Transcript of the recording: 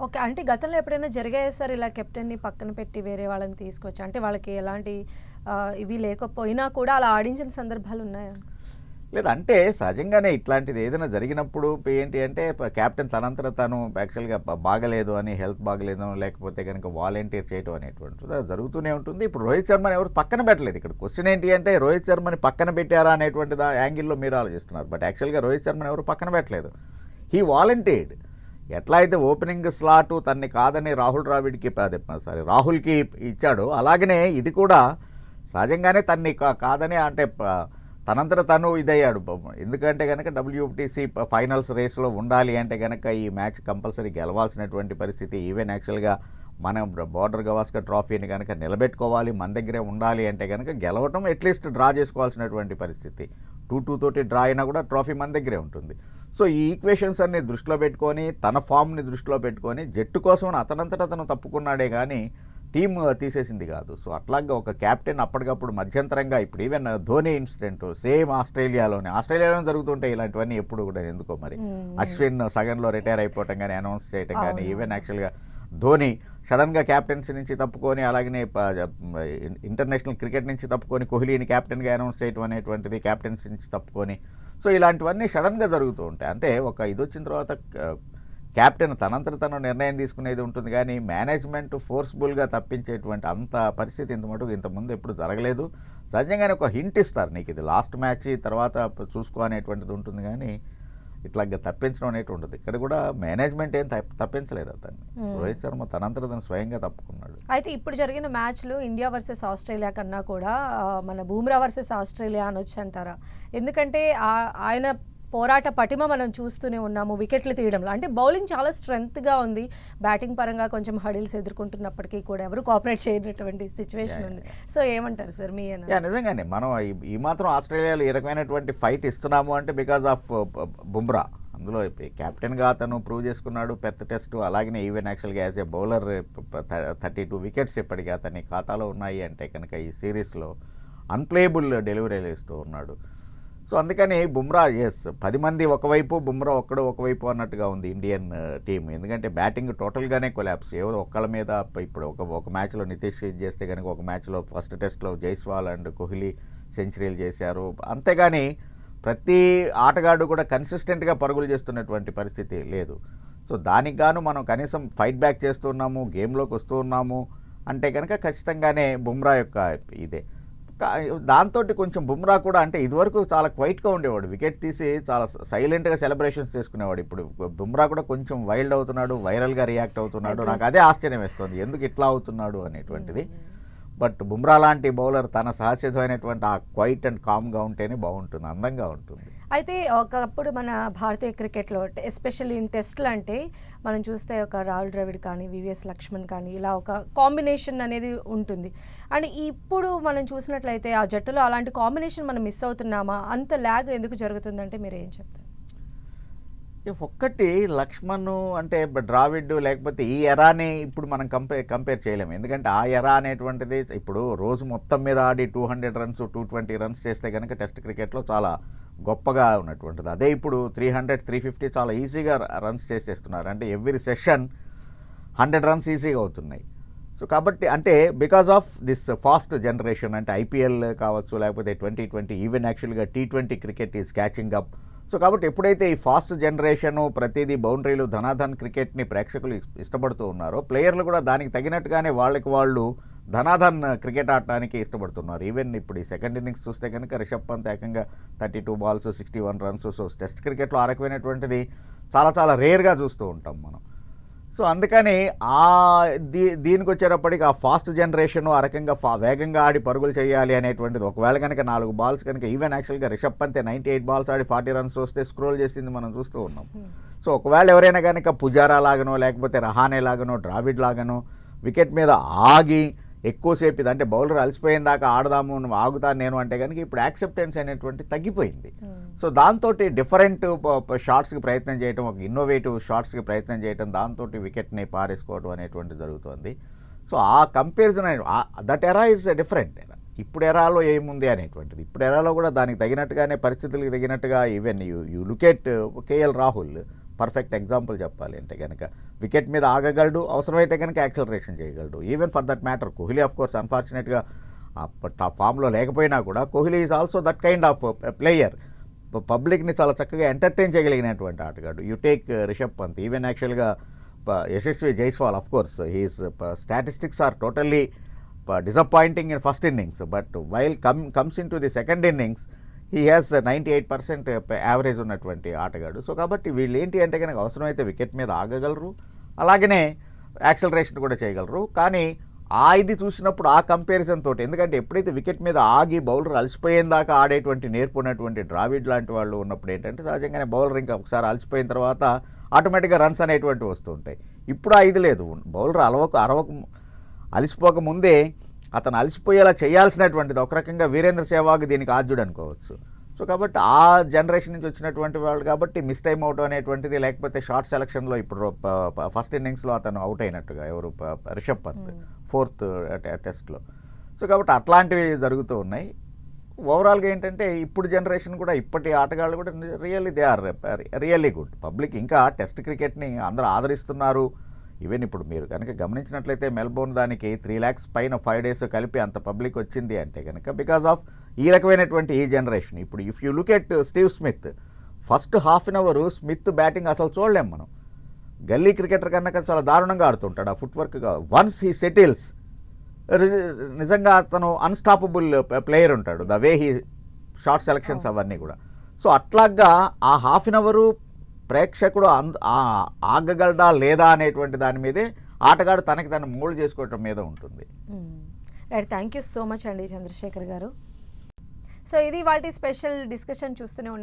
Okay. అంటే గతంలో ఎప్పుడైనా జరిగాయా సార్ ఇలా కెప్టెన్‌ని పక్కన పెట్టి వేరే వాళ్ళని తీసుకొచ్చి? అంటే వాళ్ళకి ఎలాంటి ఇవి లేకపోయినా కూడా అలా ఆడించిన సందర్భాలున్నాయా? లేదు అంటే సహజంగానే ఇట్లాంటిది ఏదైనా జరిగినప్పుడు ఏంటి అంటే కెప్టెన్ తనంతట తను యాక్చువల్‌గా బాగలేదు అని, హెల్త్ బాగలేదు లేకపోతే గనుక వాలంటీర్ చేయటం అనేటువంటిది అది జరుగుతూనే ఉంటుంది. ఇప్పుడు రోహిత్ శర్మని ఎవరు పక్కన పెట్టలేదు. ఇక్కడ క్వెషన్ ఏంటి అంటే రోహిత్ శర్మని పక్కన పెట్టారా అనేటువంటి యాంగిల్‌లో మీరు ఆలోచిస్తున్నారు. బట్ యాక్చువల్‌గా రోహిత్ శర్మని ఎవరు పక్కన పెట్టలేదు. He volunteered. ఎట్లా అయితే ఓపెనింగ్ స్లాటు తన్ని కాదని రాహుల్‌కి ఇచ్చాడో అలాగనే ఇది కూడా సహజంగానే తన్ని కాదని అంటే తనంతట తను ఇదయ్యాడు. ఎందుకంటే కనుక WTC ఫైనల్స్ రేస్లో ఉండాలి అంటే కనుక ఈ మ్యాచ్ కంపల్సరీ గెలవాల్సినటువంటి పరిస్థితి. ఈవెన్ యాక్చువల్గా మనం బోర్డర్ గవాస్కర్ ట్రాఫీని కనుక నిలబెట్టుకోవాలి, మన దగ్గరే ఉండాలి అంటే కనుక గెలవటం అట్లీస్ట్ డ్రా చేసుకోవాల్సినటువంటి పరిస్థితి. 2-2 తోటి డ్రా అయినా కూడా ట్రాఫీ మన దగ్గరే ఉంటుంది. సో ఈ ఈక్వేషన్స్ అన్ని దృష్టిలో పెట్టుకొని తన ఫామ్ని దృష్టిలో పెట్టుకొని జట్టు కోసం అతనంతట అతను తప్పుకున్నాడే కానీ టీమ్ తీసేసింది కాదు. సో అట్లాగా ఒక కెప్టెన్ అప్పటికప్పుడు మధ్యంతరంగా ఇప్పుడు ఈవెన్ ధోని ఇన్సిడెంట్ సేమ్ ఆస్ట్రేలియాలోనే జరుగుతుంటాయి ఇలాంటివన్నీ ఎప్పుడు కూడా ఎందుకో మరి. అశ్విన్ సగంలో రిటైర్ అయిపోవటం కానీ అనౌన్స్ చేయటం కానీ ఈవెన్ యాక్చువల్గా ధోని సడన్గా క్యాప్టెన్సీ నుంచి తప్పుకొని అలాగనే ఇంటర్నేషనల్ క్రికెట్ నుంచి తప్పుకొని కోహ్లీని క్యాప్టెన్గా అనౌన్స్ చేయటం అనేటువంటిది క్యాప్టెన్సీ నుంచి తప్పుకొని. సో ఇలాంటివన్నీ సడన్గా జరుగుతూ ఉంటాయి. అంటే ఒక ఇది వచ్చిన తర్వాత క్యాప్టెన్ తనంతట తను నిర్ణయం తీసుకునేది ఉంటుంది కానీ మేనేజ్మెంట్ ఫోర్స్ఫుల్గా తప్పించేటువంటి అంత పరిస్థితి ఇంతకుముందు ఎప్పుడు జరగలేదు. సహజంగానే ఒక హింట్ ఇస్తారు, నీకు ఇది లాస్ట్ మ్యాచ్ తర్వాత చూసుకో అనేటువంటిది ఉంటుంది కానీ ఇట్లాగా తప్పించడం అనేటువంటి ఉంటుంది. ఇక్కడ కూడా మేనేజ్మెంట్ ఏం తప్పించలేదు అతన్ని. రోహిత్ శర్మ తనంతట తను స్వయంగా తప్పుకున్నాడు. అయితే ఇప్పుడు జరిగిన మ్యాచ్లు ఇండియా వర్సెస్ ఆస్ట్రేలియా కన్నా కూడా మన బూమ్రా వర్సెస్ ఆస్ట్రేలియా అనొచ్చు అంటారా? ఎందుకంటే ఆయన పోరాట పటిమ మనం చూస్తూనే ఉన్నాము వికెట్లు తీయడంలో. అంటే బౌలింగ్ చాలా స్ట్రెంగ్త్గా ఉంది, బ్యాటింగ్ పరంగా కొంచెం హడిల్స్ ఎదుర్కొంటున్నప్పటికీ కూడా ఎవరు కోఆపరేట్ చేయనటువంటి సిచ్యువేషన్ ఉంది. సో ఏమంటారు సార్ మీ నిజంగానే మనం ఈ మాత్రం ఆస్ట్రేలియాలో ఈ రకమైనటువంటి ఫైట్ ఇస్తున్నాము అంటే బికాజ్ ఆఫ్ బుమ్రా. అందులో కెప్టెన్గా అతను ప్రూవ్ చేసుకున్నాడు పెద్ద టెస్ట్. అలాగనే ఈవెన్ యాక్చువల్గా యాజ్ ఏ బౌలర్ 32 వికెట్స్ ఇప్పటికీ అతని ఖాతాలో ఉన్నాయి అంటే కనుక ఈ సిరీస్లో అన్ప్లేయబుల్ డెలివరీలు ఇస్తూ ఉన్నాడు. సో అందుకని బుమ్రా 10 మంది ఒకవైపు బుమ్రా ఒకవైపు అన్నట్టుగా ఉంది ఇండియన్ టీం. ఎందుకంటే బ్యాటింగ్ టోటల్గానే కొలాప్స్. ఎవరు ఒక్కళ్ళ మీద ఇప్పుడు ఒక మ్యాచ్లో నితీష్ చేస్తే కనుక ఒక మ్యాచ్లో ఫస్ట్ టెస్ట్లో జైస్వాల్ అండ్ కోహ్లీ సెంచరీలు చేశారు. అంతేగాని ప్రతి ఆటగాడు కూడా కన్సిస్టెంట్గా పరుగులు చేస్తున్నటువంటి పరిస్థితి లేదు. సో దానికి గాను మనం కనీసం ఫైట్ బ్యాక్ చేస్తున్నాము, గేమ్లోకి వస్తూ ఉన్నాము అంటే కనుక ఖచ్చితంగానే బుమ్రా యొక్క ఇదే. దాంతో కొంచెం బుమ్రా కూడా అంటే ఇదివరకు చాలా క్వైట్గా ఉండేవాడు, వికెట్ తీసి చాలా సైలెంట్గా సెలబ్రేషన్స్ చేసుకునేవాడు. ఇప్పుడు బుమ్రా కూడా కొంచెం వైల్డ్ అవుతున్నాడు, వైరల్గా రియాక్ట్ అవుతున్నాడు. నాకు అదే ఆశ్చర్యం వేస్తుంది ఎందుకు ఇట్లా అవుతున్నాడు అనేటువంటిది. బట్ బుమ్రా లాంటి బౌలర్ తన సహసిద్ధమైనటువంటి ఆ క్వైట్ అండ్ కామ్గా ఉంటేనే బాగుంటుంది, అందంగా ఉంటుంది. అయితే ఒకప్పుడు మన భారతీయ క్రికెట్లో ఎస్పెషల్లీ ఇన్ టెస్ట్లు అంటే మనం చూస్తే ఒక రాహుల్ ద్రవిడ్ కానీ వివిఎస్ లక్ష్మణ్ కానీ ఇలా ఒక కాంబినేషన్ అనేది ఉంటుంది. అండ్ ఇప్పుడు మనం చూసినట్లయితే ఆ జట్టులో అలాంటి కాంబినేషన్ మనం మిస్ అవుతున్నామా? అంత ల్యాగ్ ఎందుకు జరుగుతుందంటే మీరు ఏం చెప్తారు? ఒక్కటి లక్ష్మణ్ అంటే ద్రావిడ్ లేకపోతే ఈ ఎరాని ఇప్పుడు మనం కంపేర్ చేయలేము. ఎందుకంటే ఆ ఎరా అనేటువంటిది ఇప్పుడు రోజు మొత్తం మీద ఆడి 200 రన్స్ 220 రన్స్ చేస్తే కనుక టెస్ట్ క్రికెట్లో చాలా గొప్పగా ఉన్నటువంటిది. అదే ఇప్పుడు 300 350 చాలా ఈజీగా రన్స్ చేసేస్తున్నారు. అంటే ఎవ్రీ సెషన్ 100 రన్స్ ఈజీగా అవుతున్నాయి. సో కాబట్టి అంటే because of this fast generation అంటే IPL కావచ్చు లేకపోతే 2020 ఈవెన్ యాక్చువల్గా T20 cricket is catching up. So కాబట్టి ఎప్పుడైతే ఈ ఫాస్ట్ జనరేషను ప్రతిదీ బౌండరీలు ధనాధన్ క్రికెట్ని ప్రేక్షకులు ఇష్టపడుతూ ఉన్నారో ప్లేయర్లు కూడా దానికి తగినట్టుగానే వాళ్ళు ధనాధన్ క్రికెట్ ఆడటానికి ఇష్టపడుతున్నారు. ఈవెన్ ఇప్పుడు ఈ సెకండ్ ఇన్నింగ్స్ చూస్తే కనుక రిషబ్ పంత్ ఏకంగా 32 బాల్స్ 61 రన్స్. సో టెస్ట్ క్రికెట్లో ఆ రకమైనటువంటిది చాలా రేర్గా చూస్తూ ఉంటాం మనం. సో అందుకని దీనికి వచ్చేటప్పటికి ఆ ఫాస్ట్ జనరేషన్ ఆ రకంగా వేగంగా ఆడి పరుగులు చేయాలి అనేటువంటిది. ఒకవేళ కనుక 4 బాల్స్ కనుక ఈవెన్ యాక్చువల్గా రిషబ్ పంత్ 98 బాల్స్ ఆడి 40 రన్స్ వస్తే స్క్రోల్ చేసింది మనం చూస్తూ ఉన్నాం. సో ఒకవేళ ఎవరైనా కనుక పుజారా లాగనో లేకపోతే రహానే లాగనో ద్రావిడ్ లాగనో వికెట్ మీద ఆగి ఎక్కువసేపు ఇది అంటే బౌలర్ అలసిపోయిన దాకా ఆడదాము ఆగుతాను నేను అంటే కనుక ఇప్పుడు యాక్సెప్టెన్స్ అనేటువంటి తగ్గిపోయింది. సో దాంతో డిఫరెంట్ షాట్స్కి ప్రయత్నం చేయడం, ఒక ఇన్నోవేటివ్ షాట్స్కి ప్రయత్నం చేయడం, దాంతో వికెట్ని పారేసుకోవడం అనేటువంటి జరుగుతుంది. సో ఆ కంపారిజన్ దట్ ఎరా ఈజ్ డిఫరెంట్ ఎరా. ఇప్పుడు ఎరాలో ఏముంది అనేటువంటిది, ఇప్పుడు ఎరాలో కూడా దానికి తగినట్టుగానే పరిస్థితులకు తగినట్టుగా even you look at KL Rahul perfect example చెప్పాలి అంటే కనుక వికెట్ మీద ఆగగలడు, అవసరమైతే కనుక యాక్సలరేషన్ చేయగలడు. Even for that matter Kohli of course అన్ఫార్చునేట్గా టాప్ ఫామ్లో లేకపోయినా కూడా Kohli is also that kind of player. పబ్లిక్ని చాలా చక్కగా ఎంటర్టైన్ చేయగలిగినటువంటి ఆటగాడు. You take Rishabh Pant, even యాక్చువల్గా Yashasvi Jaiswal of course his statistics are totally disappointing in first innings, but while comes into the second innings he has 98% average ఉన్నటువంటి ఆటగాడు. సో కాబట్టి వీళ్ళు ఏంటి అంటే కనుక అవసరమైతే వికెట్ మీద ఆగగలరు, అలాగనే యాక్సలరేషన్ కూడా చేయగలరు. కానీ ఆ ఇది చూసినప్పుడు ఆ కంపారిజన్ తోటి, ఎందుకంటే ఎప్పుడైతే వికెట్ మీద ఆగి బౌలర్ అలసిపోయేందాకా ఆడేటువంటి నేర్పు ఉన్నటువంటి ద్రావిడ్ లాంటి వాళ్ళు ఉన్నప్పుడు ఏంటంటే సహజంగానే బౌలర్ ఇంకా ఒకసారి అలసిపోయిన తర్వాత ఆటోమేటిక్గా రన్స్ అనేటువంటివి వస్తూ ఉంటాయి. ఇప్పుడు ఆ ఇది లేదు. బౌలర్ అలసిపోక ముందే అతను అలసిపోయేలా చేయాల్సినటువంటిది ఒక రకంగా వీరేంద్ర సెహ్వాగ్ దీనికి ఆద్యుడు అనుకోవచ్చు. సో కాబట్టి ఆ జనరేషన్ నుంచి వచ్చినటువంటి వాళ్ళు కాబట్టి మిస్ టైమ్ అవుట్ అనేటువంటిది, లేకపోతే షార్ట్ సెలక్షన్లో ఇప్పుడు ఫస్ట్ ఇన్నింగ్స్లో అతను అవుట్ అయినట్టుగా ఎవరు రిషబ్ పంత్ 4th టెస్ట్లో. సో కాబట్టి అట్లాంటివి జరుగుతూ ఉన్నాయి. ఓవరాల్గా ఏంటంటే ఇప్పుడు జనరేషన్ కూడా ఇప్పటి ఆటగాళ్ళు కూడా really they are really good. Public ఇంకా టెస్ట్ క్రికెట్ని అందరూ ఆదరిస్తున్నారు. ఈవెన్ ఇప్పుడు మీరు కనుక గమనించినట్లయితే మెల్బోర్న్ దానికి 3 lakhs పైన 5 days కలిపి అంత పబ్లిక్ వచ్చింది అంటే కనుక బికాజ్ ఆఫ్ ఈ రకమైనటువంటి ఈ జనరేషన్. ఇప్పుడు if you look at Steve Smith, first half an hour Smith batting అసలు చూడలేం మనం. గల్లీ క్రికెటర్ కన్నా చాలా దారుణంగా ఆడుతుంటాడు ఆ ఫుట్ వర్క్గా. వన్స్ హీ సెటిల్స్ నిజంగా అతను అన్స్టాపబుల్ ప్లేయర్ ఉంటాడు, the way he short selections అవన్నీ కూడా. సో అట్లాగా ఆ హాఫ్ అన్ అవరు ప్రేక్షకుడు ఆగగలడా లేదా అనేటువంటి దాని మీదే ఆటగాడు తనకి తను మోల్డ్ చేసుకోవటం మీద ఉంటుంది. Right, thank you so much అండి చంద్రశేఖర్ గారు. సో ఇది వాటి స్పెషల్ డిస్కషన్ చూస్తూనే